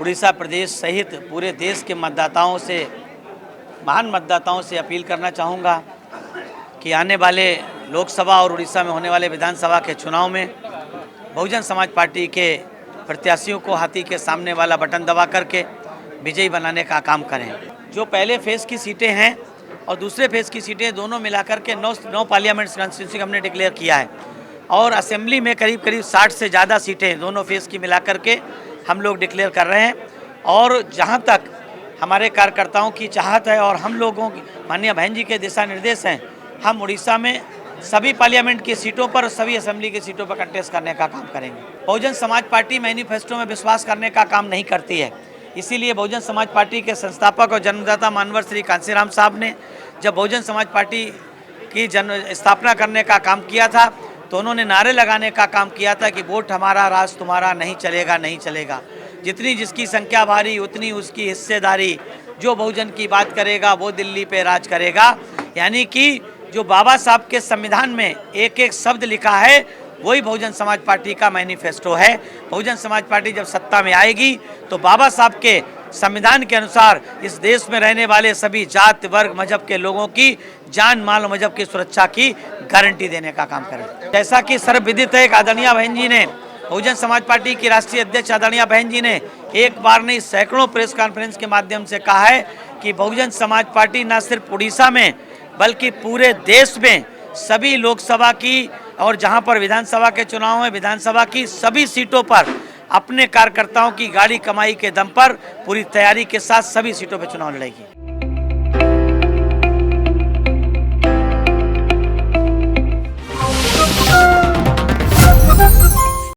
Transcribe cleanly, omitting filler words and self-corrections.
उड़ीसा प्रदेश सहित पूरे देश के मतदाताओं से, महान मतदाताओं से अपील करना चाहूँगा कि आने वाले लोकसभा और उड़ीसा में होने वाले विधानसभा के चुनाव में बहुजन समाज पार्टी के प्रत्याशियों को हाथी के सामने वाला बटन दबा करके विजयी बनाने का काम करें। जो पहले फेज़ की सीटें हैं और दूसरे फेज़ की सीटें दोनों मिलाकर के 9 पार्लियामेंट कॉन्स्टिट्यूंसी हमने डिक्लेयर किया है और असेंबली में करीब 60 से ज़्यादा सीटें दोनों फेज़ की मिलाकर के हम लोग डिक्लेयर कर रहे हैं। और जहां तक हमारे कार्यकर्ताओं की चाहत है और हम लोगों की माननीय बहन जी के दिशा निर्देश हैं, हम उड़ीसा में सभी पार्लियामेंट की सीटों पर, सभी असेंबली की सीटों पर कंटेस्ट करने का काम करेंगे। बहुजन समाज पार्टी मैनिफेस्टो में विश्वास करने का काम नहीं करती है, इसीलिए बहुजन समाज पार्टी के संस्थापक और जन्मदाता मानवर श्री कांसीराम साहब ने जब बहुजन समाज पार्टी की स्थापना करने का काम किया था तो उन्होंने नारे लगाने का काम किया था कि वोट हमारा राज तुम्हारा, नहीं चलेगा नहीं चलेगा। जितनी जिसकी संख्या भारी उतनी उसकी हिस्सेदारी, जो बहुजन की बात करेगा वो दिल्ली पे राज करेगा। यानी कि जो बाबा साहब के संविधान में एक एक शब्द लिखा है वही बहुजन समाज पार्टी का मैनिफेस्टो है। बहुजन समाज पार्टी जब सत्ता में आएगी तो बाबा साहब के संविधान के अनुसार इस देश में रहने वाले सभी जाति वर्ग मजहब के लोगों की जान माल मजहब की सुरक्षा की गारंटी देने का काम करें। जैसा कि सर्वविदित है, आदरणीय बहन जी ने, बहुजन समाज पार्टी की राष्ट्रीय अध्यक्ष आदरणीय बहन जी ने एक बार नहीं सैकड़ों प्रेस कॉन्फ्रेंस के माध्यम से कहा है कि बहुजन समाज पार्टी न सिर्फ उड़ीसा में बल्कि पूरे देश में सभी लोकसभा की और जहां पर विधानसभा के चुनाव में विधानसभा की सभी सीटों पर अपने कार्यकर्ताओं की गाड़ी कमाई के दम पर पूरी तैयारी के साथ सभी सीटों पर चुनाव लड़ेगी।